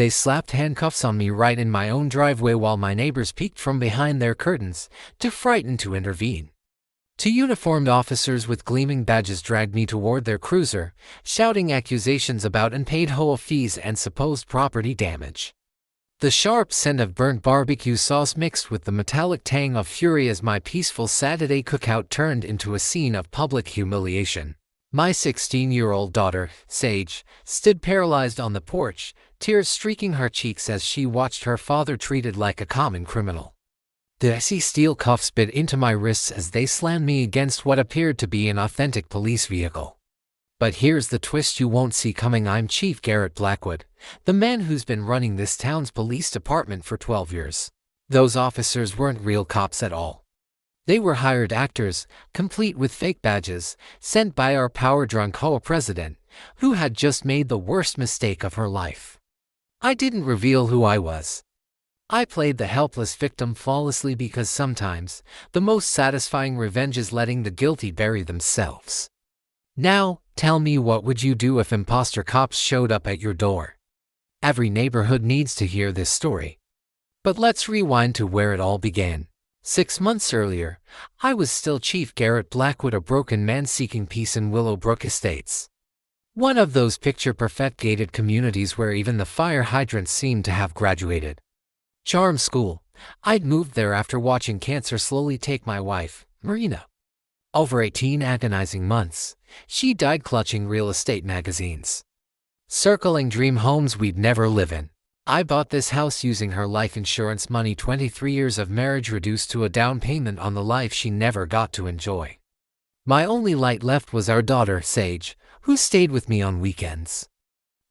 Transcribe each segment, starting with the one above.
They slapped handcuffs on me right in my own driveway while my neighbors peeked from behind their curtains, too frightened to intervene. Two uniformed officers with gleaming badges dragged me toward their cruiser, shouting accusations about unpaid HOA fees and supposed property damage. The sharp scent of burnt barbecue sauce mixed with the metallic tang of fury as my peaceful Saturday cookout turned into a scene of public humiliation. My 16-year-old daughter, Sage, stood paralyzed on the porch, tears streaking her cheeks as she watched her father treated like a common criminal. The icy steel cuffs bit into my wrists as they slammed me against what appeared to be an authentic police vehicle. But here's the twist you won't see coming. I'm Chief Garrett Blackwood, the man who's been running this town's police department for 12 years. Those officers weren't real cops at all. They were hired actors, complete with fake badges, sent by our power-drunk HOA president, who had just made the worst mistake of her life. I didn't reveal who I was. I played the helpless victim flawlessly because sometimes, the most satisfying revenge is letting the guilty bury themselves. Now, tell me, what would you do if imposter cops showed up at your door? Every neighborhood needs to hear this story. But let's rewind to where it all began. 6 months earlier, I was still Chief Garrett Blackwood, a broken man seeking peace in Willowbrook Estates. One of those picture-perfect gated communities where even the fire hydrants seemed to have graduated. Charm school. I'd moved there after watching cancer slowly take my wife, Marina. Over 18 agonizing months, she died clutching real estate magazines, circling dream homes we'd never live in. I bought this house using her life insurance money, 23 years of marriage reduced to a down payment on the life she never got to enjoy. My only light left was our daughter, Sage, who stayed with me on weekends.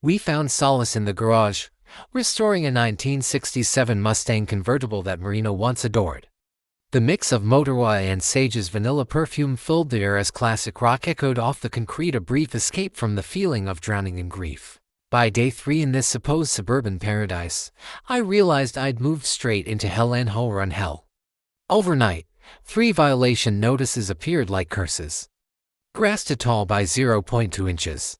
We found solace in the garage, restoring a 1967 Mustang convertible that Marina once adored. The mix of motorway and Sage's vanilla perfume filled the air as classic rock echoed off the concrete, a brief escape from the feeling of drowning in grief. By day 3 in this supposed suburban paradise, I realized I'd moved straight into hell and hole run hell. Overnight, 3 violation notices appeared like curses. Grass too tall by 0.2 inches.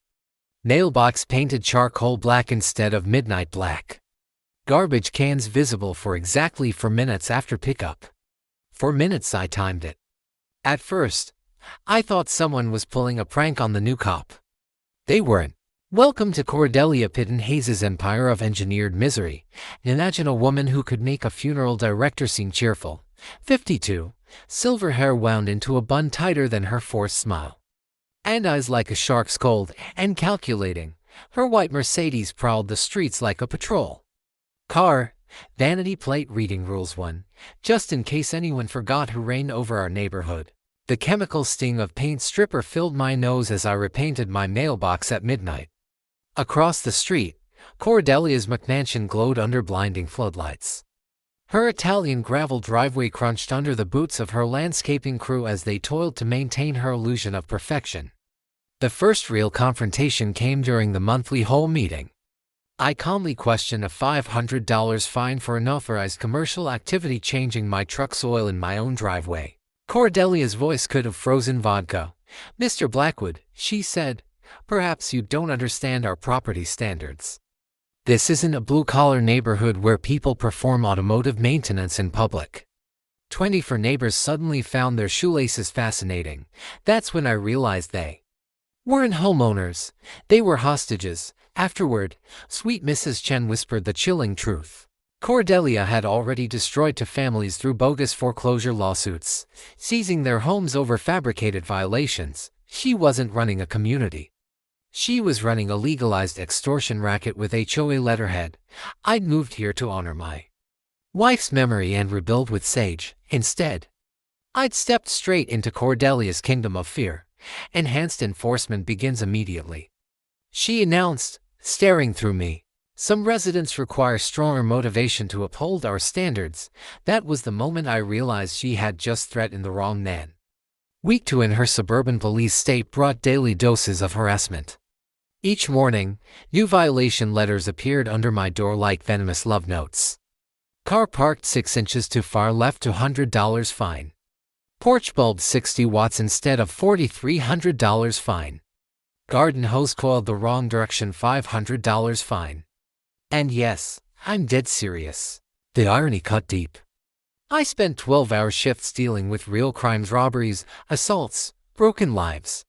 Mailbox painted charcoal black instead of midnight black. Garbage cans visible for exactly 4 minutes after pickup. 4 minutes, I timed it. At first, I thought someone was pulling a prank on the new cop. They weren't. Welcome to Cordelia Pitton Hayes' empire of engineered misery. Imagine a woman who could make a funeral director seem cheerful. 52, silver hair wound into a bun tighter than her forced smile. And eyes like a shark's, cold and calculating. Her white Mercedes prowled the streets like a patrol car. Vanity plate reading rules 1, just in case anyone forgot who reigned over our neighborhood. The chemical sting of paint stripper filled my nose as I repainted my mailbox at midnight. Across the street, Cordelia's McMansion glowed under blinding floodlights. Her Italian gravel driveway crunched under the boots of her landscaping crew as they toiled to maintain her illusion of perfection. The first real confrontation came during the monthly HOA meeting. I calmly questioned a $500 fine for unauthorized commercial activity changing my truck's oil in my own driveway. Cordelia's voice could have frozen vodka. "Mr. Blackwood," she said, "perhaps you don't understand our property standards. This isn't a blue-collar neighborhood where people perform automotive maintenance in public." 24 neighbors suddenly found their shoelaces fascinating. That's when I realized they weren't homeowners. They were hostages. Afterward, sweet Mrs. Chen whispered the chilling truth. Cordelia had already destroyed 2 families through bogus foreclosure lawsuits, seizing their homes over fabricated violations. She wasn't running a community. She was running a legalized extortion racket with HOA letterhead. I'd moved here to honor my wife's memory and rebuild with Sage. Instead, I'd stepped straight into Cordelia's kingdom of fear. "Enhanced enforcement begins immediately," she announced, staring through me. "Some residents require stronger motivation to uphold our standards." That was the moment I realized she had just threatened the wrong man. Week 2 in her suburban police state brought daily doses of harassment. Each morning, new violation letters appeared under my door like venomous love notes. Car parked 6 inches too far left, $200 fine. Porch bulb 60 watts instead of $4,300 fine. Garden hose coiled the wrong direction, $500 fine. And yes, I'm dead serious. The irony cut deep. I spent 12-hour shifts dealing with real crimes, robberies, assaults, broken lives.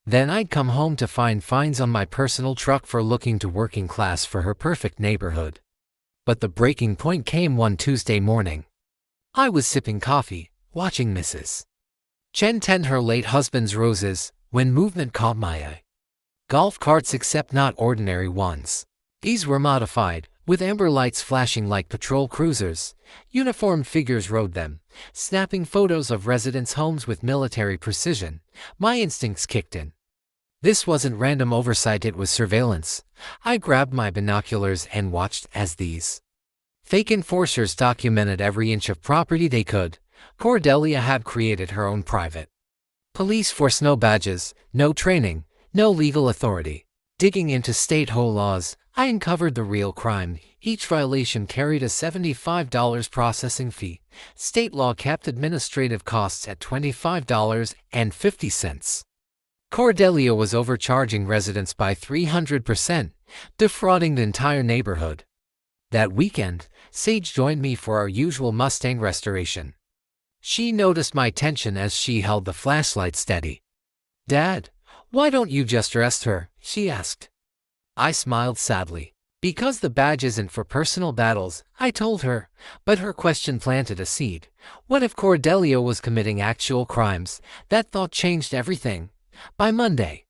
Then I'd come home to find fines on my personal truck for looking too working class for her perfect neighborhood. But the breaking point came one Tuesday morning. I was sipping coffee, watching Mrs. Chen tend her late husband's roses, when movement caught my eye. Golf carts, except not ordinary ones. These were modified, with amber lights flashing like patrol cruisers. Uniformed figures rode them, snapping photos of residents' homes with military precision. My instincts kicked in. This wasn't random oversight, it was surveillance. I grabbed my binoculars and watched as these fake enforcers documented every inch of property they could. Cordelia had created her own private police force, no badges, no training, no legal authority. Digging into state HO laws, I uncovered the real crime. Each violation carried a $75 processing fee. State law capped administrative costs at $25.50. Cordelia was overcharging residents by 300%, defrauding the entire neighborhood. That weekend, Sage joined me for our usual Mustang restoration. She noticed my tension as she held the flashlight steady. "Dad, why don't you just arrest her?" she asked. I smiled sadly. "Because the badge isn't for personal battles," I told her, but her question planted a seed. What if Cordelia was committing actual crimes? That thought changed everything. By Monday,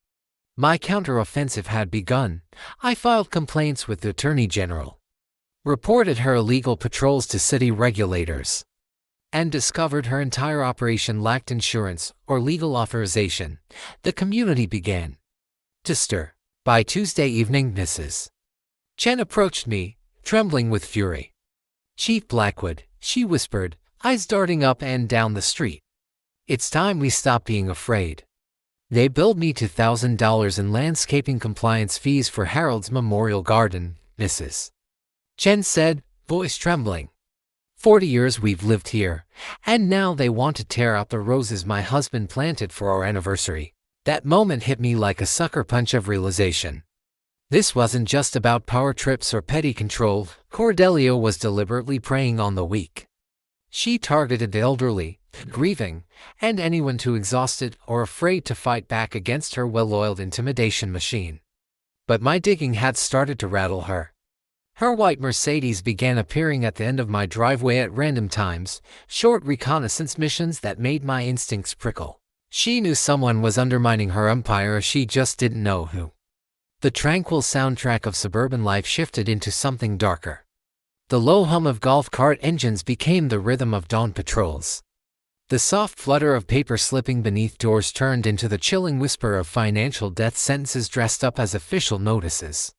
my counteroffensive had begun. I filed complaints with the Attorney General, reported her illegal patrols to city regulators, and discovered her entire operation lacked insurance or legal authorization. The community began to stir. By Tuesday evening, Mrs. Chen approached me, trembling with fury. "Chief Blackwood," she whispered, eyes darting up and down the street. "It's time we stop being afraid. They billed me $2,000 in landscaping compliance fees for Harold's Memorial Garden," Mrs. Chen said, voice trembling. 40 years we've lived here, and now they want to tear out the roses my husband planted for our anniversary. That moment hit me like a sucker punch of realization. This wasn't just about power trips or petty control. Cordelia was deliberately preying on the weak. She targeted the elderly, grieving, and anyone too exhausted or afraid to fight back against her well-oiled intimidation machine. But my digging had started to rattle her. Her white Mercedes began appearing at the end of my driveway at random times, short reconnaissance missions that made my instincts prickle. She knew someone was undermining her empire, she just didn't know who. The tranquil soundtrack of suburban life shifted into something darker. The low hum of golf cart engines became the rhythm of dawn patrols. The soft flutter of paper slipping beneath doors turned into the chilling whisper of financial death sentences dressed up as official notices.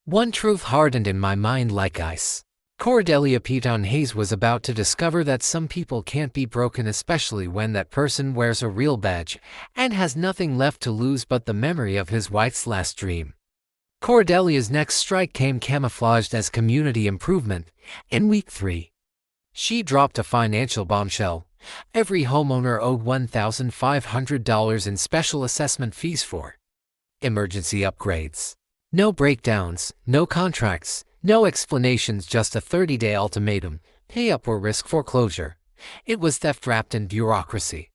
One truth hardened in my mind like ice. Cordelia Piton Hayes was about to discover that some people can't be broken, especially when that person wears a real badge and has nothing left to lose but the memory of his wife's last dream. Cordelia's next strike came camouflaged as community improvement. In week 3, she dropped a financial bombshell. Every homeowner owed $1,500 in special assessment fees for emergency upgrades. No breakdowns, no contracts, no explanations, just a 30-day ultimatum: pay up or risk foreclosure. It was theft wrapped in bureaucracy.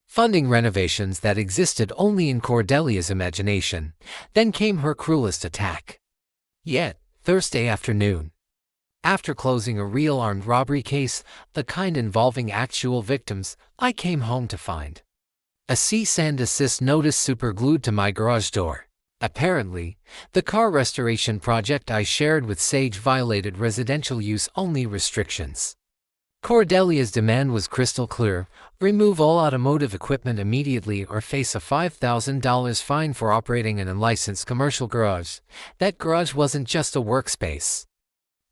Funding renovations that existed only in Cordelia's imagination. Then came her cruelest attack. Yet, Thursday afternoon, after closing a real armed robbery case, the kind involving actual victims, I came home to find a cease and desist notice superglued to my garage door. Apparently, the car restoration project I shared with Sage violated residential use only restrictions. Cordelia's demand was crystal clear: remove all automotive equipment immediately or face a $5,000 fine for operating an unlicensed commercial garage. That garage wasn't just a workspace.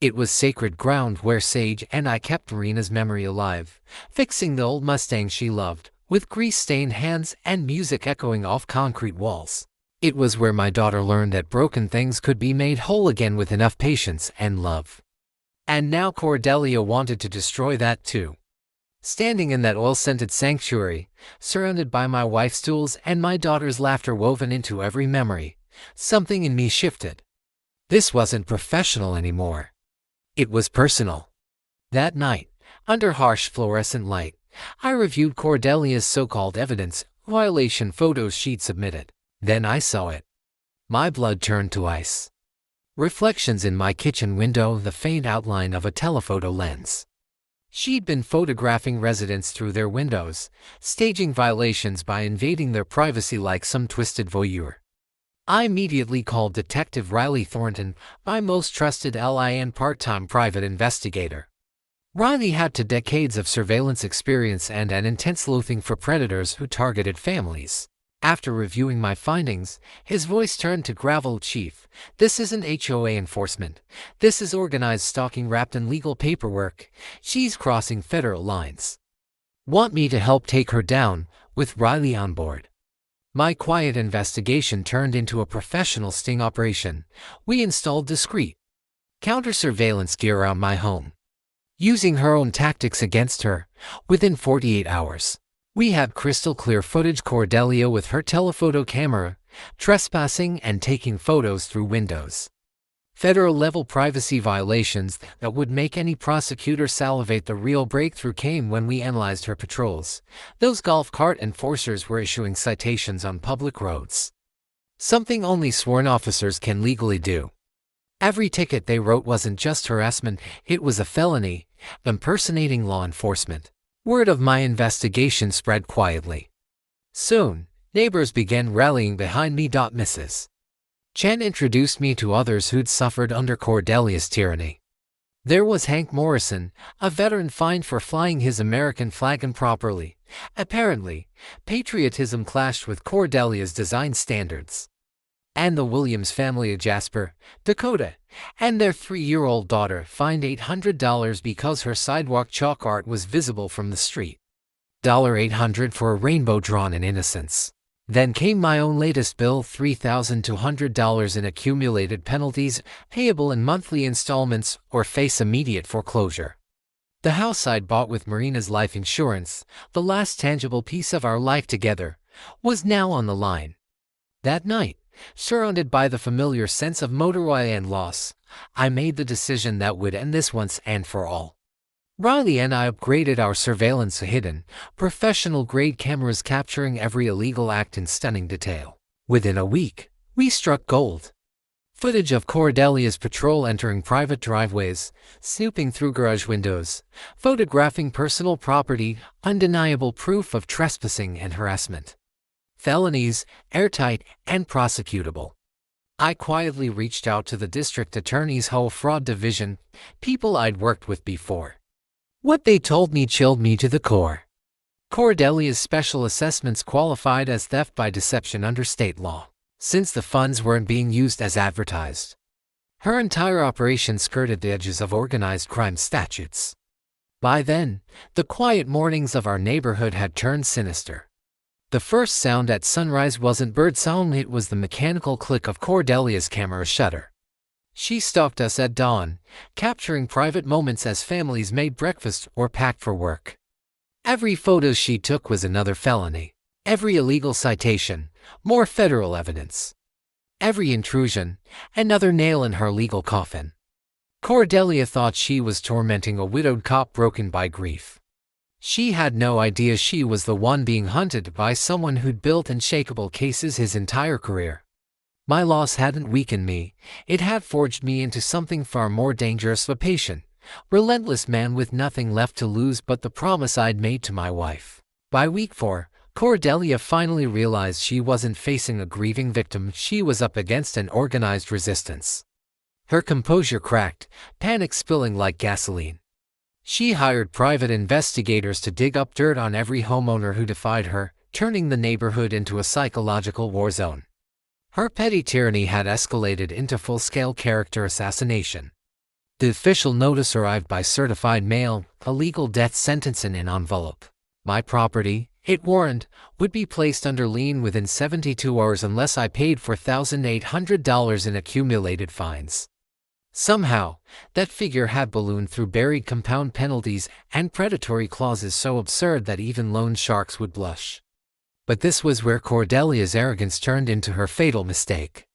It was sacred ground where Sage and I kept Marina's memory alive, fixing the old Mustang she loved, with grease-stained hands and music echoing off concrete walls. It was where my daughter learned that broken things could be made whole again with enough patience and love. And now Cordelia wanted to destroy that too. Standing in that oil-scented sanctuary, surrounded by my wife's tools and my daughter's laughter woven into every memory, something in me shifted. This wasn't professional anymore. It was personal. That night, under harsh fluorescent light, I reviewed Cordelia's so-called evidence violation photos she'd submitted. Then I saw it. My blood turned to ice. Reflections in my kitchen window, the faint outline of a telephoto lens. She'd been photographing residents through their windows, staging violations by invading their privacy like some twisted voyeur. I immediately called Detective Riley Thornton, my most trusted ally and part-time private investigator. Riley had decades of surveillance experience and an intense loathing for predators who targeted families. After reviewing my findings, his voice turned to gravel. "Chief, this isn't HOA enforcement. This is organized stalking wrapped in legal paperwork. She's crossing federal lines. Want me to help take her down?" With Riley on board, my quiet investigation turned into a professional sting operation. We installed discreet counter-surveillance gear around my home, using her own tactics against her. Within 48 hours, we had crystal-clear footage Cordelia with her telephoto camera, trespassing and taking photos through windows. Federal-level privacy violations that would make any prosecutor salivate. The real breakthrough came when we analyzed her patrols. Those golf cart enforcers were issuing citations on public roads, something only sworn officers can legally do. Every ticket they wrote wasn't just harassment, it was a felony, impersonating law enforcement. Word of my investigation spread quietly. Soon, neighbors began rallying behind me. Mrs. Chen introduced me to others who'd suffered under Cordelia's tyranny. There was Hank Morrison, a veteran fined for flying his American flag improperly. Apparently, patriotism clashed with Cordelia's design standards. And the Williams family of Jasper, Dakota, and their 3-year-old daughter fined $800 because her sidewalk chalk art was visible from the street. $800 for a rainbow drawn in innocence. Then came my own latest bill, $3,200 in accumulated penalties, payable in monthly installments or face immediate foreclosure. The house I'd bought with Marina's life insurance, the last tangible piece of our life together, was now on the line. That night, surrounded by the familiar sense of motorway and loss, I made the decision that would end this once and for all. Riley and I upgraded our surveillance to hidden, professional-grade cameras capturing every illegal act in stunning detail. Within a week, we struck gold. Footage of Cordelia's patrol entering private driveways, snooping through garage windows, photographing personal property, undeniable proof of trespassing and harassment. Felonies, airtight, and prosecutable. I quietly reached out to the district attorney's whole fraud division, people I'd worked with before. What they told me chilled me to the core. Cordelia's special assessments qualified as theft by deception under state law, since the funds weren't being used as advertised. Her entire operation skirted the edges of organized crime statutes. By then, the quiet mornings of our neighborhood had turned sinister. The first sound at sunrise wasn't birdsong, it was the mechanical click of Cordelia's camera shutter. She stalked us at dawn, capturing private moments as families made breakfast or packed for work. Every photo she took was another felony. Every illegal citation, more federal evidence. Every intrusion, another nail in her legal coffin. Cordelia thought she was tormenting a widowed cop broken by grief. She had no idea she was the one being hunted by someone who'd built unshakable cases his entire career. My loss hadn't weakened me, it had forged me into something far more dangerous, a patient, relentless man with nothing left to lose but the promise I'd made to my wife. By week 4, Cordelia finally realized she wasn't facing a grieving victim, she was up against an organized resistance. Her composure cracked, panic spilling like gasoline. She hired private investigators to dig up dirt on every homeowner who defied her, turning the neighborhood into a psychological war zone. Her petty tyranny had escalated into full-scale character assassination. The official notice arrived by certified mail, a legal death sentence in an envelope. My property, it warned, would be placed under lien within 72 hours unless I paid $4,800 in accumulated fines. Somehow, that figure had ballooned through buried compound penalties and predatory clauses so absurd that even loan sharks would blush. But this was where Cordelia's arrogance turned into her fatal mistake.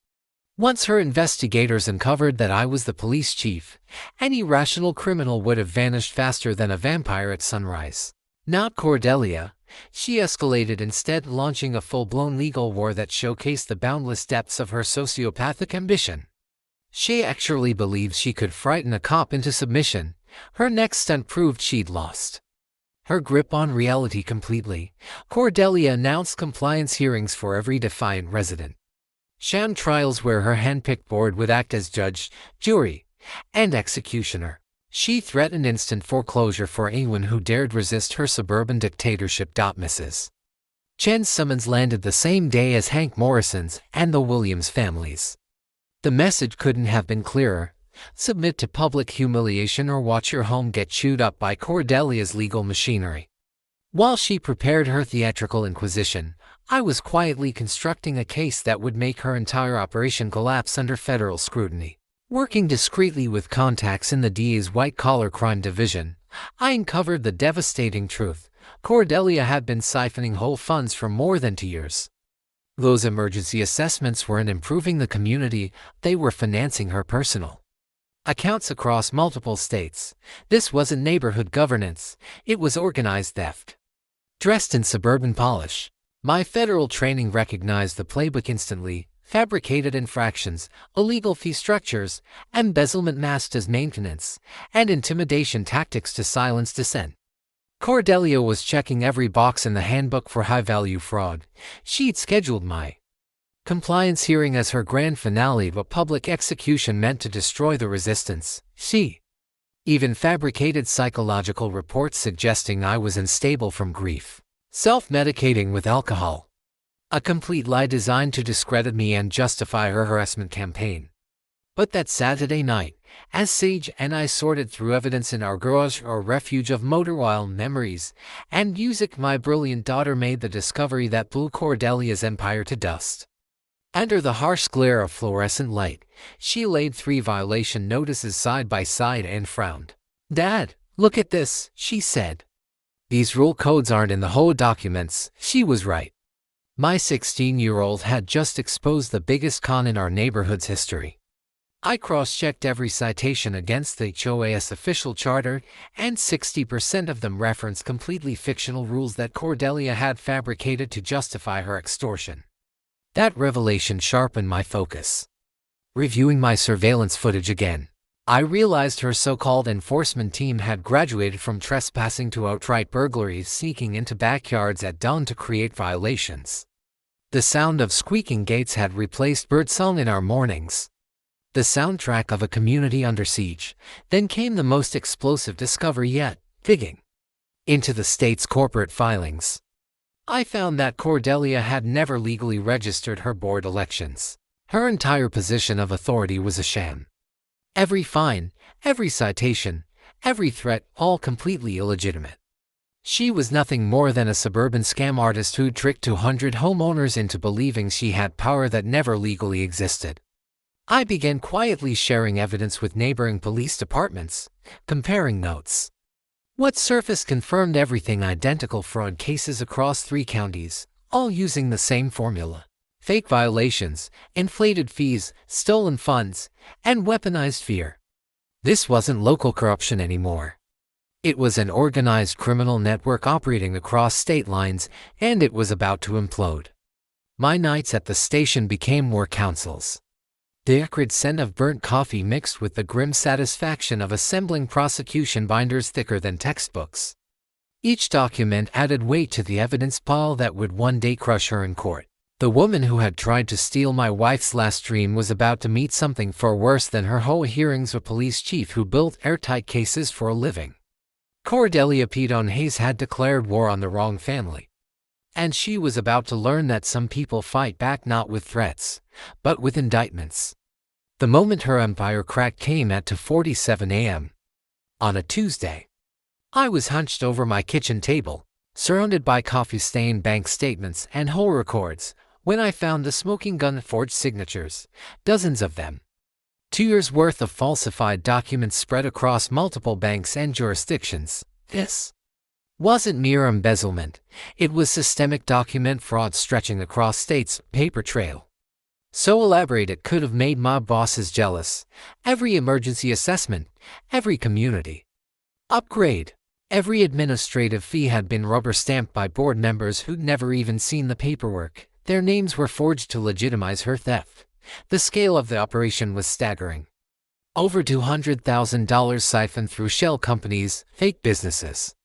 Once her investigators uncovered that I was the police chief, any rational criminal would have vanished faster than a vampire at sunrise. Not Cordelia. She escalated, instead launching a full-blown legal war that showcased the boundless depths of her sociopathic ambition. She actually believed she could frighten a cop into submission. Her next stunt proved she'd lost her grip on reality completely. Cordelia announced compliance hearings for every defiant resident. Sham trials where her hand-picked board would act as judge, jury, and executioner. She threatened instant foreclosure for anyone who dared resist her suburban dictatorship. Mrs. Chen's summons landed the same day as Hank Morrison's and the Williams families. The message couldn't have been clearer. Submit to public humiliation or watch your home get chewed up by Cordelia's legal machinery. While she prepared her theatrical inquisition, I was quietly constructing a case that would make her entire operation collapse under federal scrutiny. Working discreetly with contacts in the DA's white-collar crime division, I uncovered the devastating truth. Cordelia had been siphoning whole funds for more than 2 years. Those emergency assessments weren't improving the community, they were financing her personal accounts across multiple states. This wasn't neighborhood governance, it was organized theft. Dressed in suburban polish, my federal training recognized the playbook instantly: fabricated infractions, illegal fee structures, embezzlement masked as maintenance, and intimidation tactics to silence dissent. Cordelia was checking every box in the handbook for high-value fraud. She'd scheduled my compliance hearing as her grand finale, but public execution meant to destroy the resistance. She even fabricated psychological reports suggesting I was unstable from grief, self-medicating with alcohol. A complete lie designed to discredit me and justify her harassment campaign. But that Saturday night, as Sage and I sorted through evidence in our garage or refuge of motor oil, memories, and music, my brilliant daughter made the discovery that blew Cordelia's empire to dust. Under the harsh glare of fluorescent light, she laid 3 violation notices side by side and frowned. "Dad, look at this," she said. "These rule codes aren't in the HOA documents." She was right. My 16-year-old had just exposed the biggest con in our neighborhood's history. I cross-checked every citation against the HOA's official charter, and 60% of them referenced completely fictional rules that Cordelia had fabricated to justify her extortion. That revelation sharpened my focus. Reviewing my surveillance footage again, I realized her so-called enforcement team had graduated from trespassing to outright burglaries, sneaking into backyards at dawn to create violations. The sound of squeaking gates had replaced birdsong in our mornings. The soundtrack of a community under siege. Then came the most explosive discovery yet: digging into the state's corporate filings. I found that Cordelia had never legally registered her board elections. Her entire position of authority was a sham. Every fine, every citation, every threat, all completely illegitimate. She was nothing more than a suburban scam artist who tricked 200 homeowners into believing she had power that never legally existed. I began quietly sharing evidence with neighboring police departments, comparing notes. What surfaced confirmed everything: identical fraud cases across 3 counties, all using the same formula. Fake violations, inflated fees, stolen funds, and weaponized fear. This wasn't local corruption anymore. It was an organized criminal network operating across state lines, and it was about to implode. My nights at the station became war councils. The acrid scent of burnt coffee mixed with the grim satisfaction of assembling prosecution binders thicker than textbooks. Each document added weight to the evidence pile that would one day crush her in court. The woman who had tried to steal my wife's last dream was about to meet something far worse than her HOA hearings: a police chief who built airtight cases for a living. Cordelia Pedon Hayes had declared war on the wrong family. And she was about to learn that some people fight back not with threats, but with indictments. The moment her empire cracked came at 2:47 a.m. on a Tuesday. I was hunched over my kitchen table, surrounded by coffee-stained bank statements and HOA records, when I found the smoking gun: forged signatures, dozens of them. 2 years' worth of falsified documents spread across multiple banks and jurisdictions. This wasn't mere embezzlement, it was systemic document fraud stretching across states. Paper trail. So elaborate it could have made mob bosses jealous. Every emergency assessment, every community upgrade, every administrative fee had been rubber-stamped by board members who'd never even seen the paperwork. Their names were forged to legitimize her theft. The scale of the operation was staggering. Over $200,000 siphoned through shell companies, fake businesses,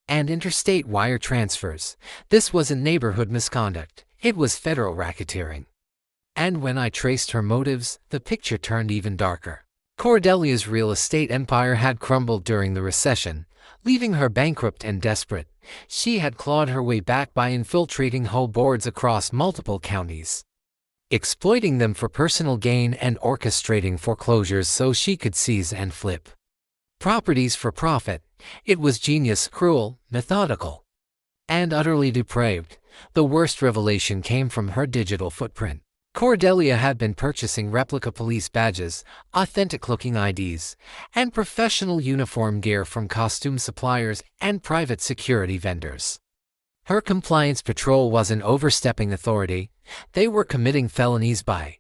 and interstate wire transfers. This wasn't neighborhood misconduct. It was federal racketeering. And when I traced her motives, the picture turned even darker. Cordelia's real estate empire had crumbled during the recession, leaving her bankrupt and desperate. She had clawed her way back by infiltrating whole boards across multiple counties, exploiting them for personal gain and orchestrating foreclosures so she could seize and flip properties for profit. It was genius, cruel, methodical, and utterly depraved. The worst revelation came from her digital footprint. Cordelia had been purchasing replica police badges, authentic-looking IDs, and professional uniform gear from costume suppliers and private security vendors. Her compliance patrol wasn't overstepping authority. They were committing felonies by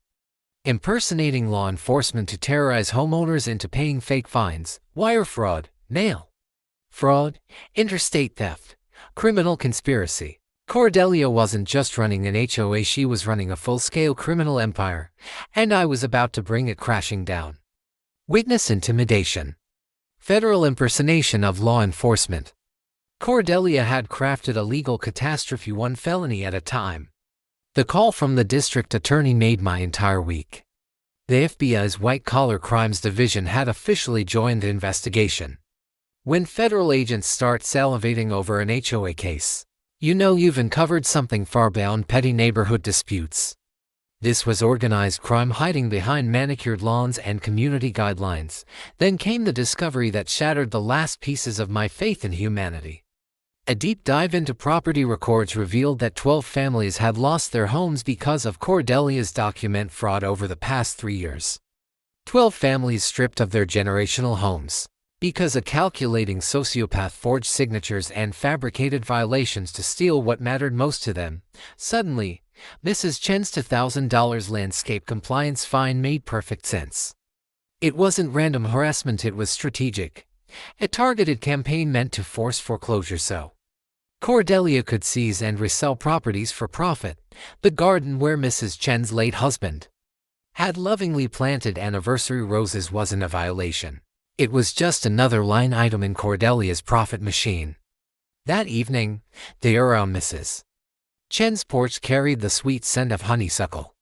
impersonating law enforcement to terrorize homeowners into paying fake fines, wire fraud, mail fraud, interstate theft, criminal conspiracy. Cordelia wasn't just running an HOA, she was running a full-scale criminal empire, and I was about to bring it crashing down. Witness intimidation. Federal impersonation of law enforcement. Cordelia had crafted a legal catastrophe, one felony at a time. The call from the district attorney made my entire week. The FBI's white-collar crimes division had officially joined the investigation. When federal agents start salivating over an HOA case, you know you've uncovered something far beyond petty neighborhood disputes. This was organized crime hiding behind manicured lawns and community guidelines. Then came the discovery that shattered the last pieces of my faith in humanity. A deep dive into property records revealed that 12 families had lost their homes because of Cordelia's document fraud over the past 3 years. 12 families stripped of their generational homes because a calculating sociopath forged signatures and fabricated violations to steal what mattered most to them. Suddenly, Mrs. Chen's $2,000 landscape compliance fine made perfect sense. It wasn't random harassment, it was strategic. A targeted campaign meant to force foreclosure so Cordelia could seize and resell properties for profit. The garden where Mrs. Chen's late husband had lovingly planted anniversary roses wasn't a violation. It was just another line item in Cordelia's profit machine. That evening, the around Mrs. Chen's porch carried the sweet scent of honeysuckle.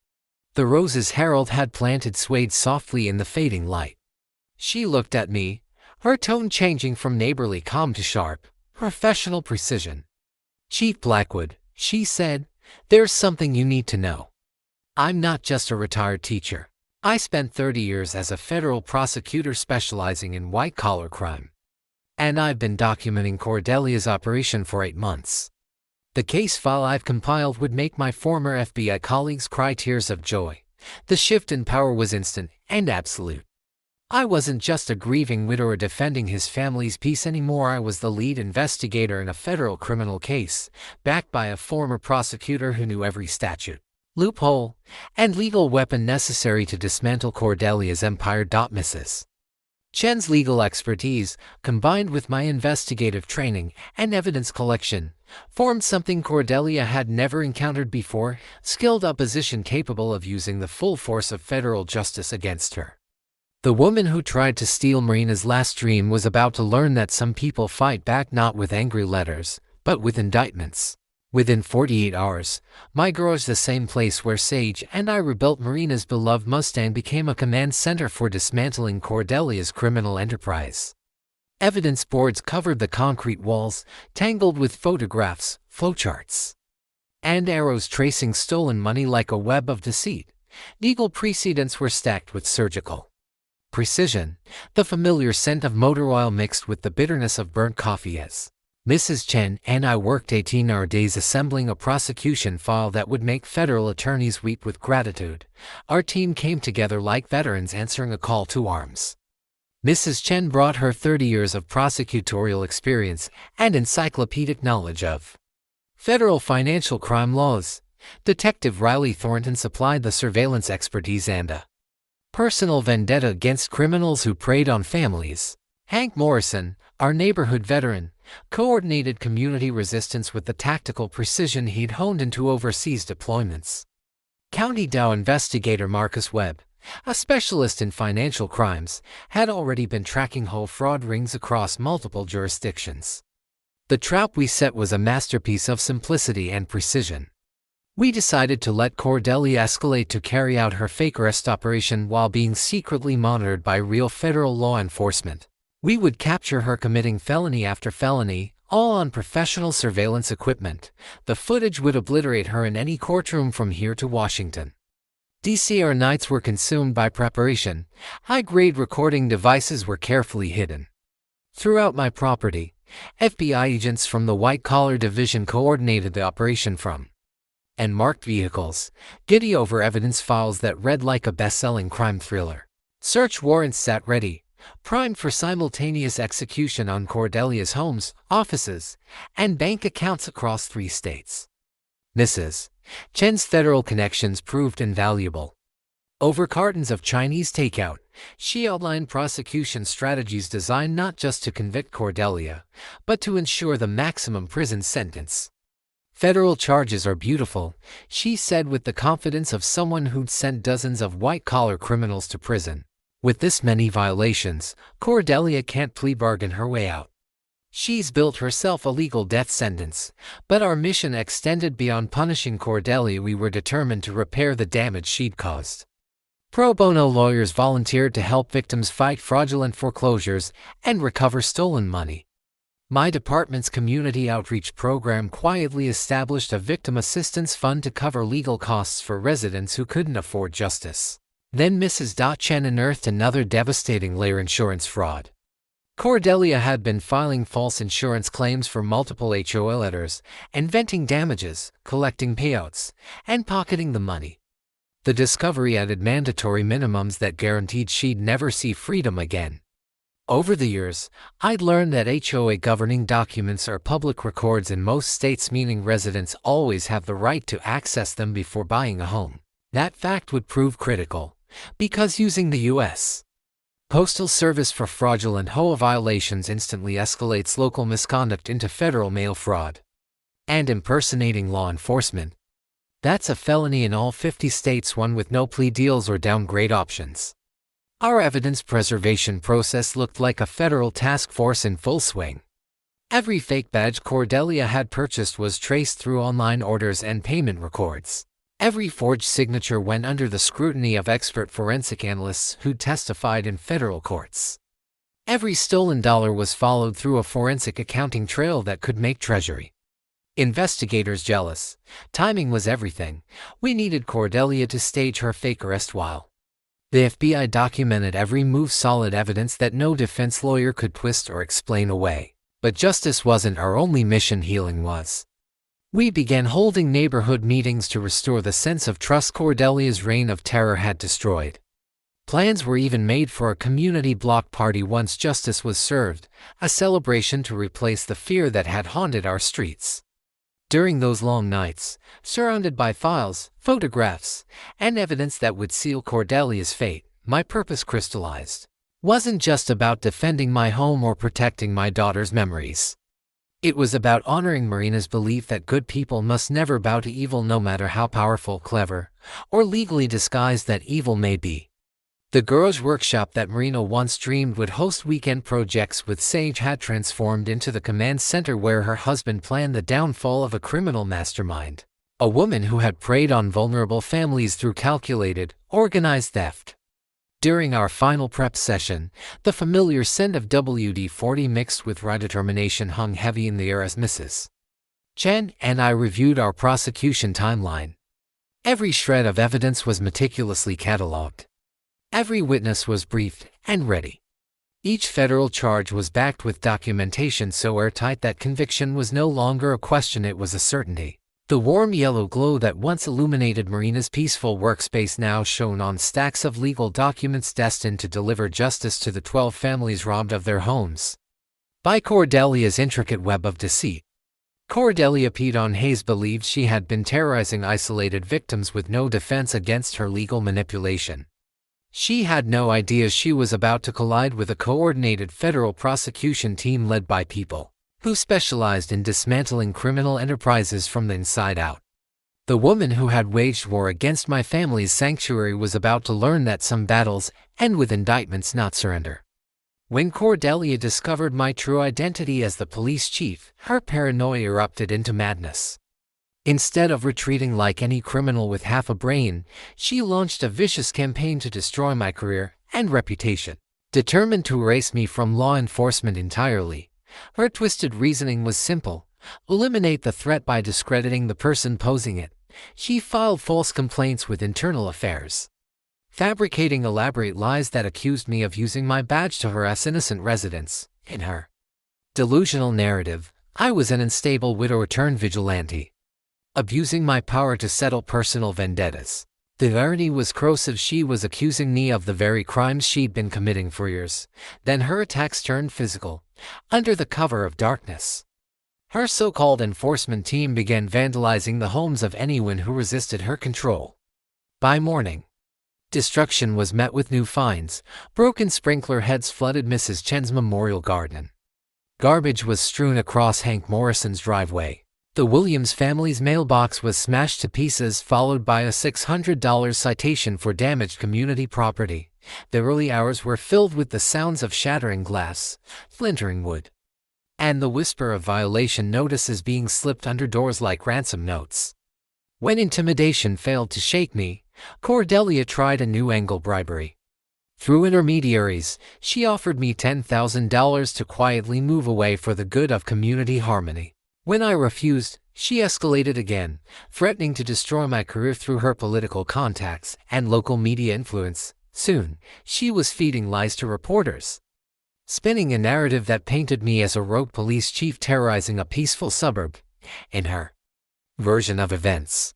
The roses Harold had planted swayed softly in the fading light. She looked at me, her tone changing from neighborly calm to sharp, professional precision. "Chief Blackwood," she said, "there's something you need to know. I'm not just a retired teacher. I spent 30 years as a federal prosecutor specializing in white-collar crime. And I've been documenting Cordelia's operation for 8 months. The case file I've compiled would make my former FBI colleagues cry tears of joy. The shift in power was instant and absolute. I wasn't just a grieving widower defending his family's peace anymore. I was the lead investigator in a federal criminal case, backed by a former prosecutor who knew every statute, loophole, and legal weapon necessary to dismantle Cordelia's empire. Mrs. Chen's legal expertise, combined with my investigative training and evidence collection, formed something Cordelia had never encountered before: skilled opposition capable of using the full force of federal justice against her. The woman who tried to steal Marina's last dream was about to learn that some people fight back not with angry letters, but with indictments. Within 48 hours, my garage, the same place where Sage and I rebuilt Marina's beloved Mustang, became a command center for dismantling Cordelia's criminal enterprise. Evidence boards covered the concrete walls, tangled with photographs, flowcharts, and arrows tracing stolen money like a web of deceit. Legal precedents were stacked with surgical precision, the familiar scent of motor oil mixed with the bitterness of burnt coffee. As Mrs. Chen and I worked 18-hour days assembling a prosecution file that would make federal attorneys weep with gratitude. Our team came together like veterans answering a call to arms. Mrs. Chen brought her 30 years of prosecutorial experience and encyclopedic knowledge of federal financial crime laws. Detective Riley Thornton supplied the surveillance expertise and a personal vendetta against criminals who preyed on families. Hank Morrison, our neighborhood veteran, coordinated community resistance with the tactical precision he'd honed into overseas deployments. County Dow investigator Marcus Webb, a specialist in financial crimes, had already been tracking whole fraud rings across multiple jurisdictions. The trap we set was a masterpiece of simplicity and precision. We decided to let Cordelia escalate to carry out her fake arrest operation while being secretly monitored by real federal law enforcement. We would capture her committing felony after felony, all on professional surveillance equipment. The footage would obliterate her in any courtroom from here to Washington. D.C. Our nights were consumed by preparation. High-grade recording devices were carefully hidden throughout my property. FBI agents from the White-Collar Division coordinated the operation from and marked vehicles, giddy over evidence files that read like a best-selling crime thriller. Search warrants sat ready, primed for simultaneous execution on Cordelia's homes, offices, and bank accounts across 3 states. Mrs. Chen's federal connections proved invaluable. Over cartons of Chinese takeout, she outlined prosecution strategies designed not just to convict Cordelia, but to ensure the maximum prison sentence. Federal charges are beautiful, she said with the confidence of someone who'd sent dozens of white-collar criminals to prison. With this many violations, Cordelia can't plea bargain her way out. She's built herself a legal death sentence, but our mission extended beyond punishing Cordelia. We were determined to repair the damage she'd caused. Pro bono lawyers volunteered to help victims fight fraudulent foreclosures and recover stolen money. My department's community outreach program quietly established a victim assistance fund to cover legal costs for residents who couldn't afford justice. Then Mrs. Chen unearthed another devastating layer: insurance fraud. Cordelia had been filing false insurance claims for multiple HOA letters, inventing damages, collecting payouts, and pocketing the money. The discovery added mandatory minimums that guaranteed she'd never see freedom again. Over the years, I'd learned that HOA governing documents are public records in most states, meaning residents always have the right to access them before buying a home. That fact would prove critical, because using the U.S. Postal Service for fraudulent HOA violations instantly escalates local misconduct into federal mail fraud. And impersonating law enforcement. That's a felony in all 50 states, one with no plea deals or downgrade options. Our evidence preservation process looked like a federal task force in full swing. Every fake badge Cordelia had purchased was traced through online orders and payment records. Every forged signature went under the scrutiny of expert forensic analysts who testified in federal courts. Every stolen dollar was followed through a forensic accounting trail that could make Treasury investigators jealous. Timing was everything. We needed Cordelia to stage her fake arrest while the FBI documented every move, solid evidence that no defense lawyer could twist or explain away. But justice wasn't our only mission, healing was. We began holding neighborhood meetings to restore the sense of trust Cordelia's reign of terror had destroyed. Plans were even made for a community block party once justice was served, a celebration to replace the fear that had haunted our streets. During those long nights, surrounded by files, photographs, and evidence that would seal Cordelia's fate, my purpose crystallized. Wasn't just about defending my home or protecting my daughter's memories. It was about honoring Marina's belief that good people must never bow to evil, no matter how powerful, clever, or legally disguised that evil may be. The Garage Workshop that Marina once dreamed would host weekend projects with Sage had transformed into the command center where her husband planned the downfall of a criminal mastermind, a woman who had preyed on vulnerable families through calculated, organized theft. During our final prep session, the familiar scent of WD-40 mixed with raw determination hung heavy in the air as Mrs. Chen and I reviewed our prosecution timeline. Every shred of evidence was meticulously cataloged. Every witness was briefed and ready. Each federal charge was backed with documentation so airtight that conviction was no longer a question, it was a certainty. The warm yellow glow that once illuminated Marina's peaceful workspace now shone on stacks of legal documents destined to deliver justice to the 12 families robbed of their homes by Cordelia's intricate web of deceit. Cordelia Pedon Hayes believed she had been terrorizing isolated victims with no defense against her legal manipulation. She had no idea she was about to collide with a coordinated federal prosecution team led by people who specialized in dismantling criminal enterprises from the inside out. The woman who had waged war against my family's sanctuary was about to learn that some battles end with indictments, not surrender. When Cordelia discovered my true identity as the police chief, her paranoia erupted into madness. Instead of retreating like any criminal with half a brain, she launched a vicious campaign to destroy my career and reputation. Determined to erase me from law enforcement entirely, her twisted reasoning was simple: eliminate the threat by discrediting the person posing it. She filed false complaints with Internal Affairs, fabricating elaborate lies that accused me of using my badge to harass innocent residents. In her delusional narrative, I was an unstable widower-turned-vigilante, abusing my power to settle personal vendettas. The irony was corrosive. She was accusing me of the very crimes she'd been committing for years. Then her attacks turned physical, under the cover of darkness. Her so-called enforcement team began vandalizing the homes of anyone who resisted her control. By morning, destruction was met with new finds. Broken sprinkler heads flooded Mrs. Chen's memorial garden. Garbage was strewn across Hank Morrison's driveway. The Williams family's mailbox was smashed to pieces, followed by a $600 citation for damaged community property. The early hours were filled with the sounds of shattering glass, splintering wood, and the whisper of violation notices being slipped under doors like ransom notes. When intimidation failed to shake me, Cordelia tried a new angle: bribery. Through intermediaries, she offered me $10,000 to quietly move away for the good of community harmony. When I refused, she escalated again, threatening to destroy my career through her political contacts and local media influence. Soon, she was feeding lies to reporters, spinning a narrative that painted me as a rogue police chief terrorizing a peaceful suburb. In her version of events,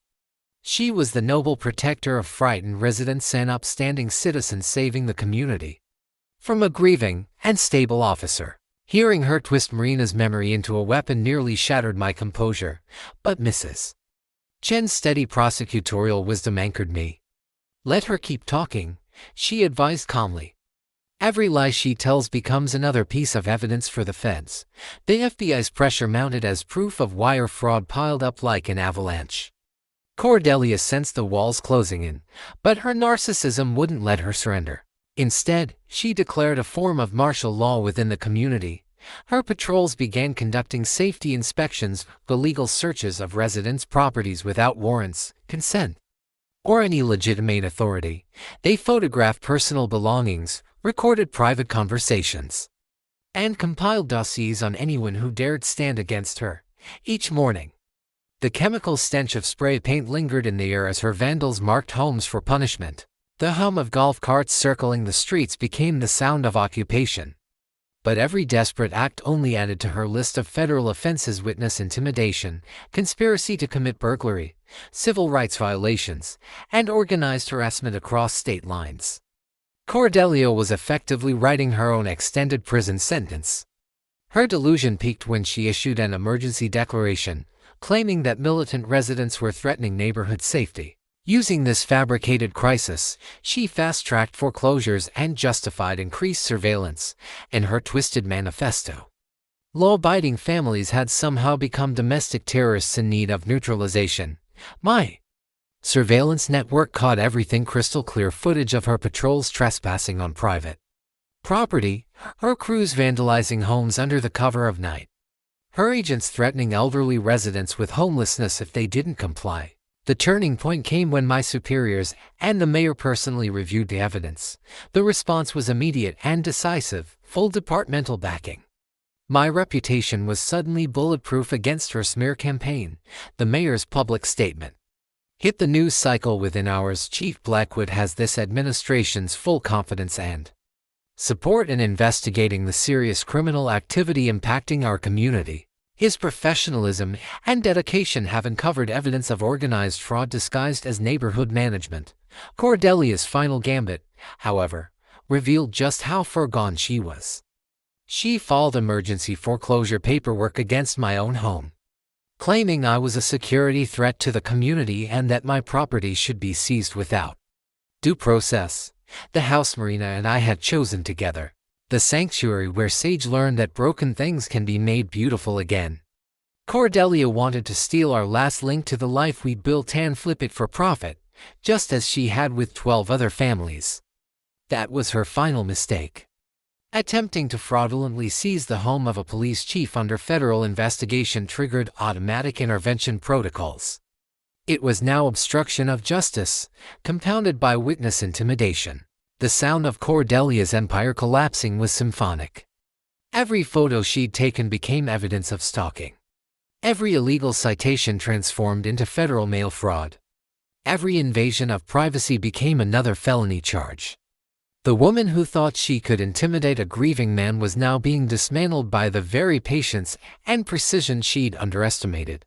she was the noble protector of frightened residents and upstanding citizens, saving the community from a grieving and stable officer. Hearing her twist Marina's memory into a weapon nearly shattered my composure, but Mrs. Chen's steady prosecutorial wisdom anchored me. Let her keep talking, she advised calmly. Every lie she tells becomes another piece of evidence for the feds. The FBI's pressure mounted as proof of wire fraud piled up like an avalanche. Cordelia sensed the walls closing in, but her narcissism wouldn't let her surrender. Instead, she declared a form of martial law within the community. Her patrols began conducting safety inspections, illegal searches of residents' properties without warrants, consent, or any legitimate authority. They photographed personal belongings, recorded private conversations, and compiled dossiers on anyone who dared stand against her. Each morning, the chemical stench of spray paint lingered in the air as her vandals marked homes for punishment. The hum of golf carts circling the streets became the sound of occupation. But every desperate act only added to her list of federal offenses: witness intimidation, conspiracy to commit burglary, civil rights violations, and organized harassment across state lines. Cordelia was effectively writing her own extended prison sentence. Her delusion peaked when she issued an emergency declaration, claiming that militant residents were threatening neighborhood safety. Using this fabricated crisis, she fast-tracked foreclosures and justified increased surveillance. In her twisted manifesto, law-abiding families had somehow become domestic terrorists in need of neutralization. My surveillance network caught everything crystal clear: footage of her patrols trespassing on private property, her crews vandalizing homes under the cover of night, her agents threatening elderly residents with homelessness if they didn't comply. The turning point came when my superiors and the mayor personally reviewed the evidence. The response was immediate and decisive: full departmental backing. My reputation was suddenly bulletproof against her smear campaign. The mayor's public statement hit the news cycle within hours. Chief Blackwood has this administration's full confidence and support in investigating the serious criminal activity impacting our community. His professionalism and dedication have uncovered evidence of organized fraud disguised as neighborhood management. Cordelia's final gambit, however, revealed just how far gone she was. She filed emergency foreclosure paperwork against my own home, claiming I was a security threat to the community and that my property should be seized without due process. The house Marina and I had chosen together, the sanctuary where Sage learned that broken things can be made beautiful again. Cordelia wanted to steal our last link to the life we built and flip it for profit, just as she had with 12 other families. That was her final mistake. Attempting to fraudulently seize the home of a police chief under federal investigation triggered automatic intervention protocols. It was now obstruction of justice, compounded by witness intimidation. The sound of Cordelia's empire collapsing was symphonic. Every photo she'd taken became evidence of stalking. Every illegal citation transformed into federal mail fraud. Every invasion of privacy became another felony charge. The woman who thought she could intimidate a grieving man was now being dismantled by the very patience and precision she'd underestimated.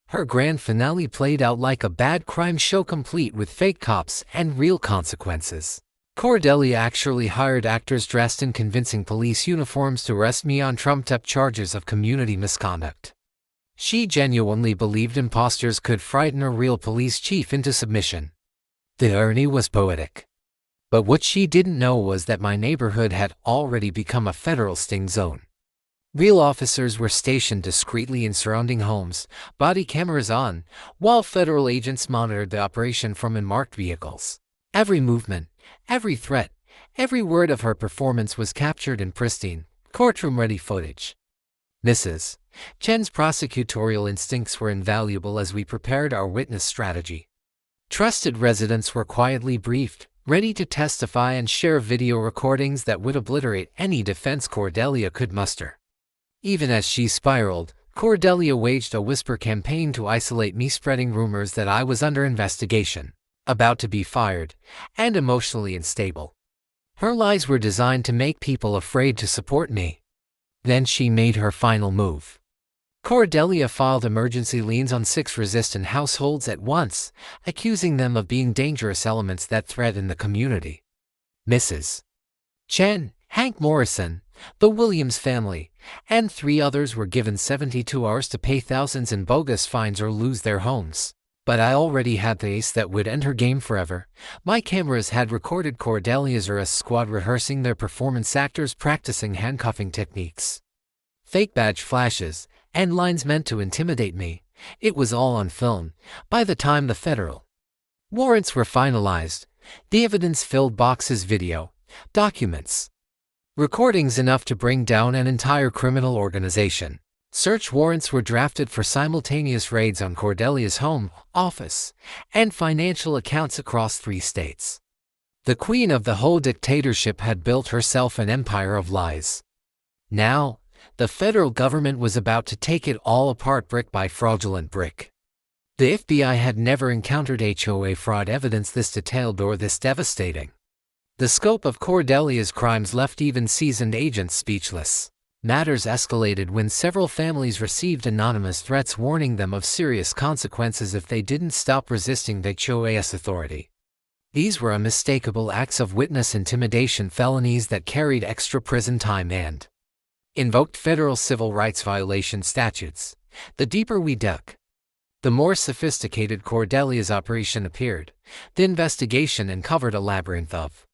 Her grand finale played out like a bad crime show, complete with fake cops and real consequences. Cordelia actually hired actors dressed in convincing police uniforms to arrest me on trumped-up charges of community misconduct. She genuinely believed imposters could frighten a real police chief into submission. The irony was poetic. But what she didn't know was that my neighborhood had already become a federal sting zone. Real officers were stationed discreetly in surrounding homes, body cameras on, while federal agents monitored the operation from unmarked vehicles. Every movement, every threat, every word of her performance was captured in pristine, courtroom-ready footage. Mrs. Chen's prosecutorial instincts were invaluable as we prepared our witness strategy. Trusted residents were quietly briefed, ready to testify and share video recordings that would obliterate any defense Cordelia could muster. Even as she spiraled, Cordelia waged a whisper campaign to isolate me, spreading rumors that I was under investigation, about to be fired, and emotionally unstable. Her lies were designed to make people afraid to support me. Then she made her final move. Cordelia filed emergency liens on 6 resistant households at once, accusing them of being dangerous elements that threaten the community. Mrs. Chen, Hank Morrison, the Williams family, and 3 others were given 72 hours to pay thousands in bogus fines or lose their homes. But I already had the ace that would end her game forever. My cameras had recorded Cordelia's arrest squad rehearsing their performance, actors practicing handcuffing techniques. Fake badge flashes, and lines meant to intimidate me. It was all on film. By the time the federal warrants were finalized, the evidence filled boxes: video, documents, recordings enough to bring down an entire criminal organization. Search warrants were drafted for simultaneous raids on Cordelia's home, office, and financial accounts across 3 states. The queen of the whole dictatorship had built herself an empire of lies. Now, the federal government was about to take it all apart brick by fraudulent brick. The FBI had never encountered HOA fraud evidence this detailed or this devastating. The scope of Cordelia's crimes left even seasoned agents speechless. Matters escalated when several families received anonymous threats warning them of serious consequences if they didn't stop resisting the HOA's authority. These were unmistakable acts of witness intimidation, felonies that carried extra prison time and invoked federal civil rights violation statutes. The deeper we dug, the more sophisticated Cordelia's operation appeared. The investigation uncovered a labyrinth of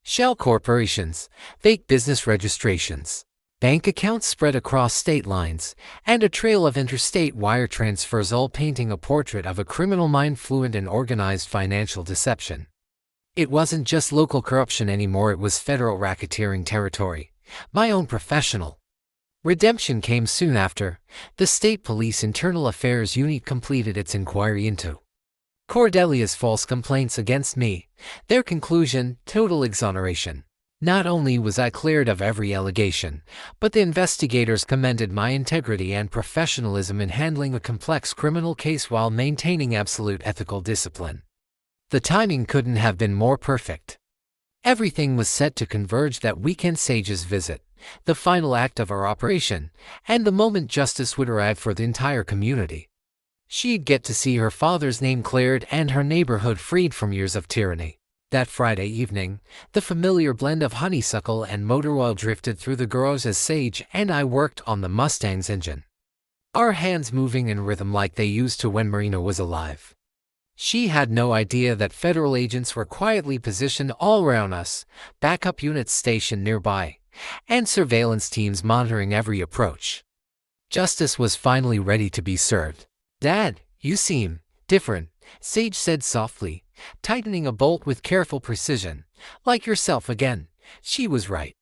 shell corporations, fake business registrations, bank accounts spread across state lines, and a trail of interstate wire transfers, all painting a portrait of a criminal mind fluent in organized financial deception. It wasn't just local corruption anymore, it was federal racketeering territory. My own professional redemption came soon after. The State Police Internal Affairs Unit completed its inquiry into Cordelia's false complaints against me. Their conclusion: total exoneration. Not only was I cleared of every allegation, but the investigators commended my integrity and professionalism in handling a complex criminal case while maintaining absolute ethical discipline. The timing couldn't have been more perfect. Everything was set to converge that weekend: Sage's visit, the final act of our operation, and the moment justice would arrive for the entire community. She'd get to see her father's name cleared and her neighborhood freed from years of tyranny. That Friday evening, the familiar blend of honeysuckle and motor oil drifted through the garage as Sage and I worked on the Mustang's engine. our hands moving in rhythm like they used to when Marina was alive. She had no idea that federal agents were quietly positioned all around us, backup units stationed nearby, and surveillance teams monitoring every approach. Justice was finally ready to be served. "Dad, you seem different," Sage said softly, tightening a bolt with careful precision. "Like yourself again." She was right.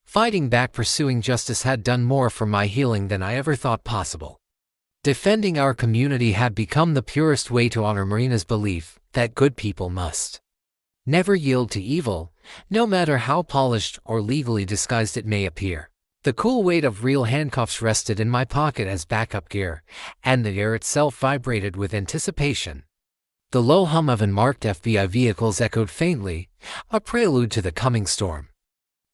Fighting back, pursuing justice had done more for my healing than I ever thought possible. Defending our community had become the purest way to honor Marina's belief that good people must never yield to evil, no matter how polished or legally disguised it may appear. The cool weight of real handcuffs rested in my pocket as backup gear, and the air itself vibrated with anticipation. The low hum of unmarked FBI vehicles echoed faintly, a prelude to the coming storm.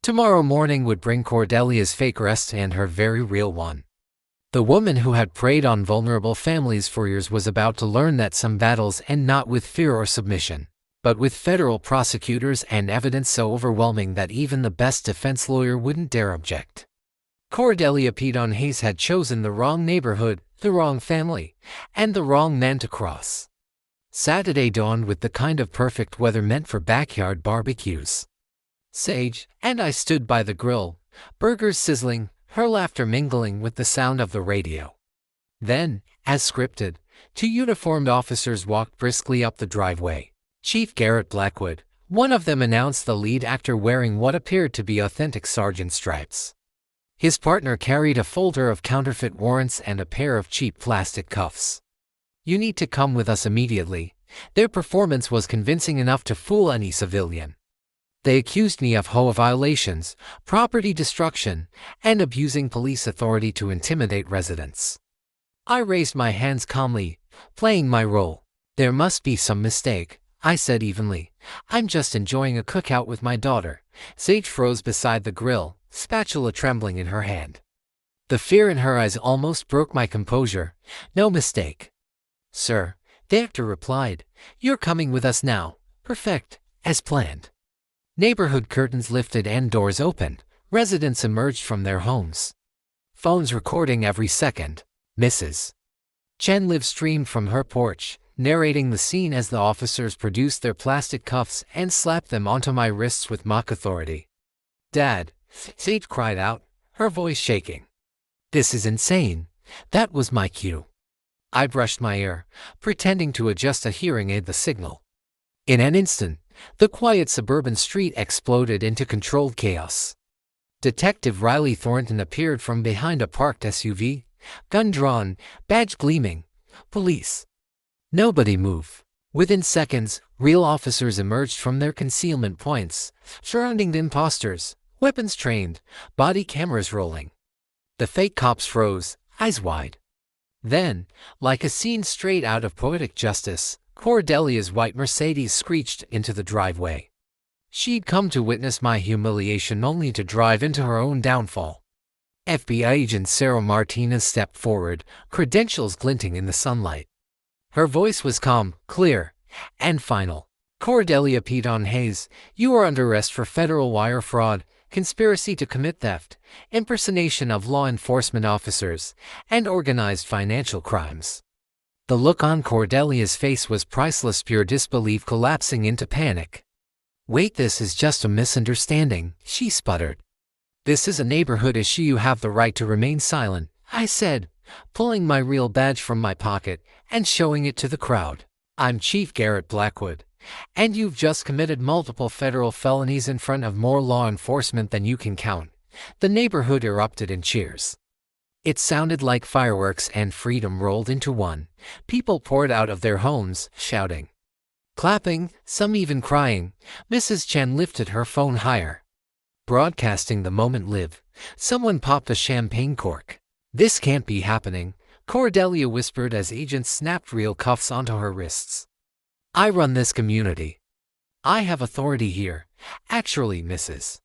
Tomorrow morning would bring Cordelia's fake arrest and her very real one. The woman who had preyed on vulnerable families for years was about to learn that some battles end not with fear or submission, but with federal prosecutors and evidence so overwhelming that even the best defense lawyer wouldn't dare object. Cordelia Pedon Hayes had chosen the wrong neighborhood, the wrong family, and the wrong man to cross. Saturday dawned with the kind of perfect weather meant for backyard barbecues. Sage and I stood by the grill, burgers sizzling, her laughter mingling with the sound of the radio. Then, as scripted, two uniformed officers walked briskly up the driveway. Chief Garrett Blackwood, one of them, announced, the lead actor wearing what appeared to be authentic sergeant stripes. His partner carried a folder of counterfeit warrants and a pair of cheap plastic cuffs. "You need to come with us immediately." Their performance was convincing enough to fool any civilian. They accused me of HOA violations, property destruction, and abusing police authority to intimidate residents. I raised my hands calmly, playing my role. "There must be some mistake," I said evenly. "I'm just enjoying a cookout with my daughter." Sage froze beside the grill, spatula trembling in her hand. The fear in her eyes almost broke my composure. "No mistake, sir," the actor replied. "You're coming with us now." "Perfect, as planned." Neighborhood curtains lifted and doors opened. Residents emerged from their homes, phones recording every second. Mrs. Chen live streamed from her porch, narrating the scene as the officers produced their plastic cuffs and slapped them onto my wrists with mock authority. "Dad," Sage cried out, her voice shaking. "This is insane." That was my cue. I brushed my ear, pretending to adjust a hearing aid the signal. In an instant, the quiet suburban street exploded into controlled chaos. Detective Riley Thornton appeared from behind a parked SUV, gun drawn, badge gleaming. "Police." Nobody moved. Within seconds, real officers emerged from their concealment points, surrounding the imposters, weapons trained, body cameras rolling. The fake cops froze, eyes wide. Then, like a scene straight out of Poetic Justice, Cordelia's white Mercedes screeched into the driveway. She'd come to witness my humiliation only to drive into her own downfall. FBI agent Sarah Martinez stepped forward, credentials glinting in the sunlight. Her voice was calm, clear, and final. "Cordelia Pedon Hayes, you are under arrest for federal wire fraud, conspiracy to commit theft, impersonation of law enforcement officers, and organized financial crimes." The look on Cordelia's face was priceless, pure disbelief collapsing into panic. "Wait, this is just a misunderstanding," she sputtered. "This is a neighborhood issue. You have the right to remain silent," I said, pulling my real badge from my pocket and showing it to the crowd. "I'm Chief Garrett Blackwood, and you've just committed multiple federal felonies in front of more law enforcement than you can count." The neighborhood erupted in cheers. It sounded like fireworks, and freedom rolled into one. People poured out of their homes, shouting, clapping, some even crying. Mrs. Chen lifted her phone higher, broadcasting the moment live. Someone popped a champagne cork. "This can't be happening," Cordelia whispered as agents snapped real cuffs onto her wrists. "I run this community. I have authority here." "Actually, Mrs.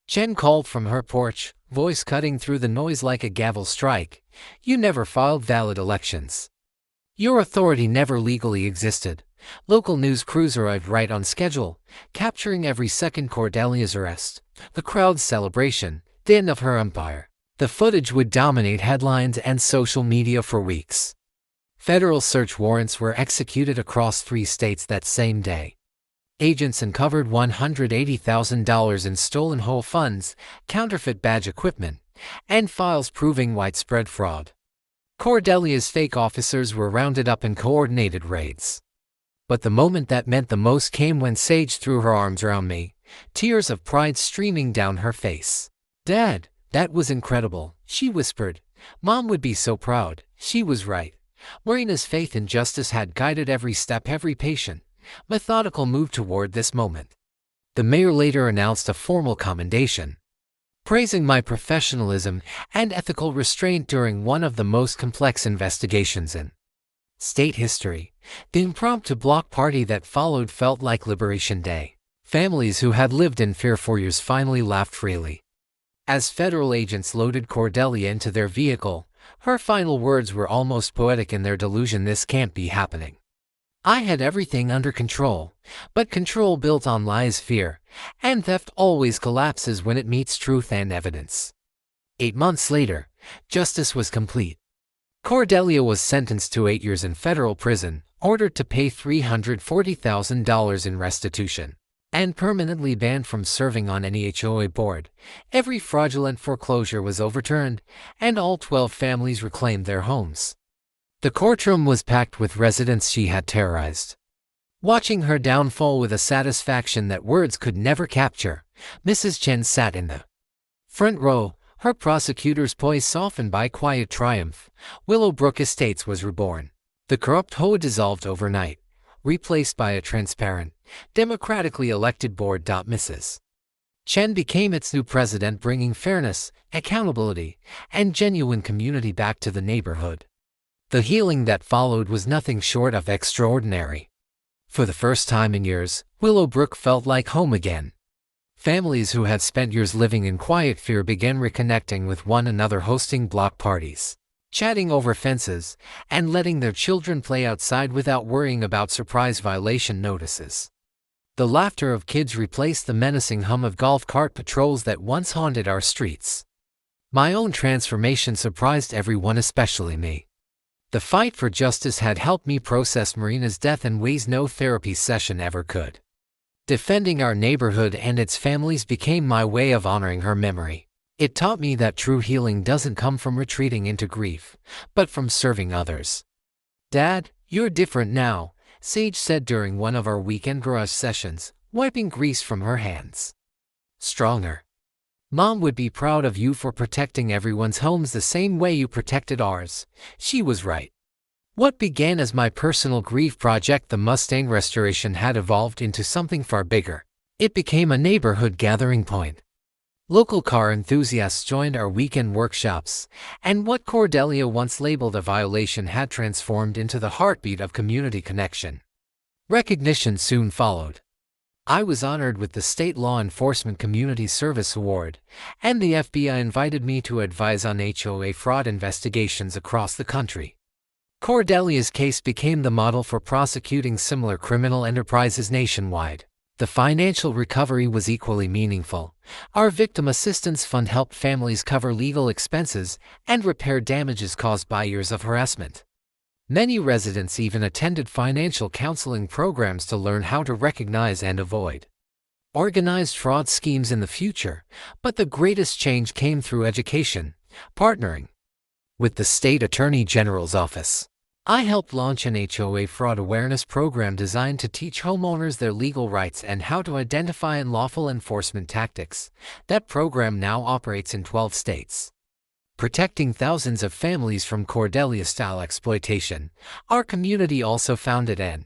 Chen called from her porch, voice cutting through the noise like a gavel strike, "you never filed valid elections. Your authority never legally existed." Local news crews arrived right on schedule, capturing every second Cordelia's arrest, the crowd's celebration, the end of her empire. The footage would dominate headlines and social media for weeks. Federal search warrants were executed across 3 states that same day. Agents uncovered $180,000 in stolen whole funds, counterfeit badge equipment, and files proving widespread fraud. Cordelia's fake officers were rounded up in coordinated raids. But the moment that meant the most came when Sage threw her arms around me, tears of pride streaming down her face. "Dad, that was incredible," she whispered. "Mom would be so proud." She was right. Marina's faith in justice had guided every step, every patient, methodical move toward this moment. The mayor later announced a formal commendation, praising my professionalism and ethical restraint during one of the most complex investigations in state history. The impromptu block party that followed felt like Liberation Day. Families who had lived in fear for years finally laughed freely. As federal agents loaded Cordelia into their vehicle, her final words were almost poetic in their delusion: "This can't be happening. I had everything under control." But control built on lies, fear, and theft always collapses when it meets truth and evidence. 8 months later, justice was complete. Cordelia was sentenced to 8 years in federal prison, ordered to pay $340,000 in restitution, and permanently banned from serving on any HOA board. Every fraudulent foreclosure was overturned, and all 12 families reclaimed their homes. The courtroom was packed with residents she had terrorized. Watching her downfall with a satisfaction that words could never capture, Mrs. Chen sat in the front row, her prosecutor's poise softened by quiet triumph. Willowbrook Estates was reborn. The corrupt HOA dissolved overnight, replaced by a transparent, democratically elected board. Mrs. Chen became its new president, bringing fairness, accountability, and genuine community back to the neighborhood. The healing that followed was nothing short of extraordinary. For the first time in years, Willowbrook felt like home again. Families who had spent years living in quiet fear began reconnecting with one another, hosting block parties, chatting over fences, and letting their children play outside without worrying about surprise violation notices. The laughter of kids replaced the menacing hum of golf cart patrols that once haunted our streets. My own transformation surprised everyone, especially me. The fight for justice had helped me process Marina's death in ways no therapy session ever could. Defending our neighborhood and its families became my way of honoring her memory. It taught me that true healing doesn't come from retreating into grief, but from serving others. "Dad, you're different now," Sage said during one of our weekend garage sessions, wiping grease from her hands. "Stronger. Mom would be proud of you for protecting everyone's homes the same way you protected ours." She was right. What began as my personal grief project, the Mustang restoration, had evolved into something far bigger. It became a neighborhood gathering point. Local car enthusiasts joined our weekend workshops, and what Cordelia once labeled a violation had transformed into the heartbeat of community connection. Recognition soon followed. I was honored with the State Law Enforcement Community Service Award, and the FBI invited me to advise on HOA fraud investigations across the country. Cordelia's case became the model for prosecuting similar criminal enterprises nationwide. The financial recovery was equally meaningful. Our Victim Assistance Fund helped families cover legal expenses and repair damages caused by years of harassment. Many residents even attended financial counseling programs to learn how to recognize and avoid organized fraud schemes in the future. But the greatest change came through education, partnering with the State Attorney General's office. I helped launch an HOA fraud awareness program designed to teach homeowners their legal rights and how to identify unlawful enforcement tactics. That program now operates in 12 states, protecting thousands of families from Cordelia-style exploitation. Our community also founded an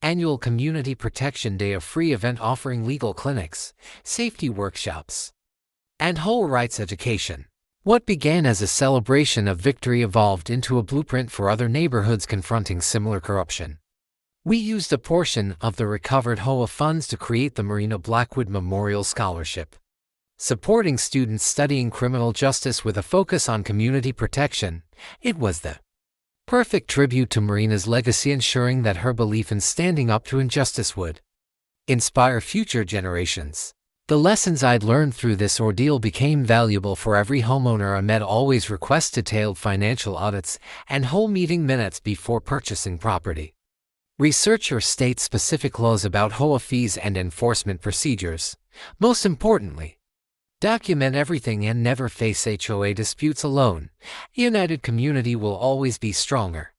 annual Community Protection Day, a free event offering legal clinics, safety workshops, and whole rights education. What began as a celebration of victory evolved into a blueprint for other neighborhoods confronting similar corruption. We used a portion of the recovered HOA funds to create the Marina Blackwood Memorial Scholarship, supporting students studying criminal justice with a focus on community protection. It was the perfect tribute to Marina's legacy, ensuring that her belief in standing up to injustice would inspire future generations. The lessons I'd learned through this ordeal became valuable for every homeowner I met. Always request detailed financial audits and whole meeting minutes before purchasing property. Research your state-specific laws about HOA fees and enforcement procedures. Most importantly, document everything and never face HOA disputes alone. A united community will always be stronger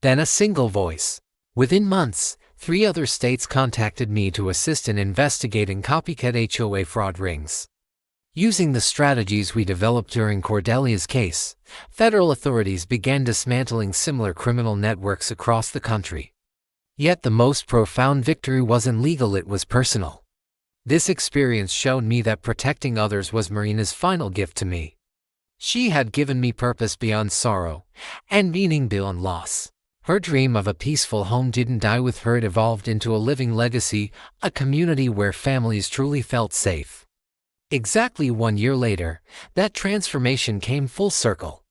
than a single voice. Within months, 3 other states contacted me to assist in investigating copycat HOA fraud rings. Using the strategies we developed during Cordelia's case, federal authorities began dismantling similar criminal networks across the country. Yet the most profound victory wasn't legal, it was personal. This experience showed me that protecting others was Marina's final gift to me. She had given me purpose beyond sorrow and meaning beyond loss. Her dream of a peaceful home didn't die with her, it evolved into a living legacy, a community where families truly felt safe. Exactly 1 year later, that transformation came full circle.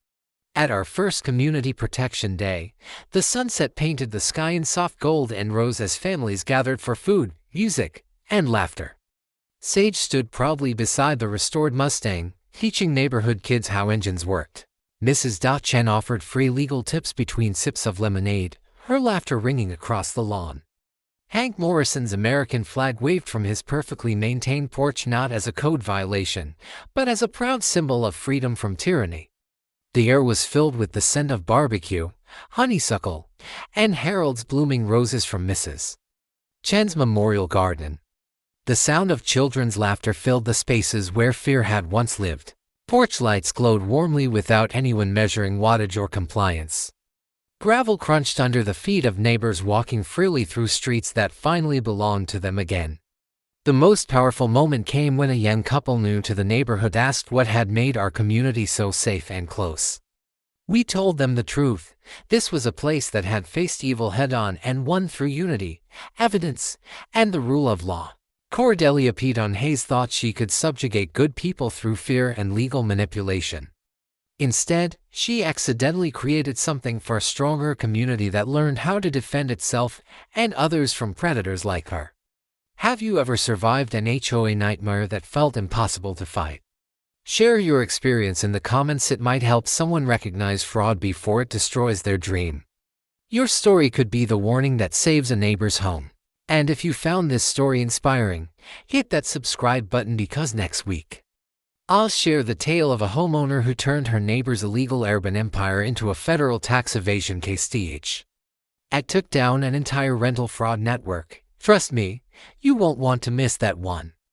At our first Community Protection Day, the sunset painted the sky in soft gold and rose as families gathered for food, music, and laughter. Sage stood proudly beside the restored Mustang, teaching neighborhood kids how engines worked. Mrs. Chen offered free legal tips between sips of lemonade, her laughter ringing across the lawn. Hank Morrison's American flag waved from his perfectly maintained porch, not as a code violation, but as a proud symbol of freedom from tyranny. The air was filled with the scent of barbecue, honeysuckle, and Harold's blooming roses from Mrs. Chen's memorial garden. The sound of children's laughter filled the spaces where fear had once lived. Porch lights glowed warmly without anyone measuring wattage or compliance. Gravel crunched under the feet of neighbors walking freely through streets that finally belonged to them again. The most powerful moment came when a young couple new to the neighborhood asked what had made our community so safe and close. We told them the truth. This was a place that had faced evil head-on and won through unity, evidence, and the rule of law. Cordelia Piton Hayes thought she could subjugate good people through fear and legal manipulation. Instead, she accidentally created something for a stronger community that learned how to defend itself and others from predators like her. Have you ever survived an HOA nightmare that felt impossible to fight? Share your experience in the comments. It might help someone recognize fraud before it destroys their dream. Your story could be the warning that saves a neighbor's home. And if you found this story inspiring, hit that subscribe button, because next week, I'll share the tale of a homeowner who turned her neighbor's illegal urban empire into a federal tax evasion case. It took down an entire rental fraud network. Trust me, you won't want to miss that one.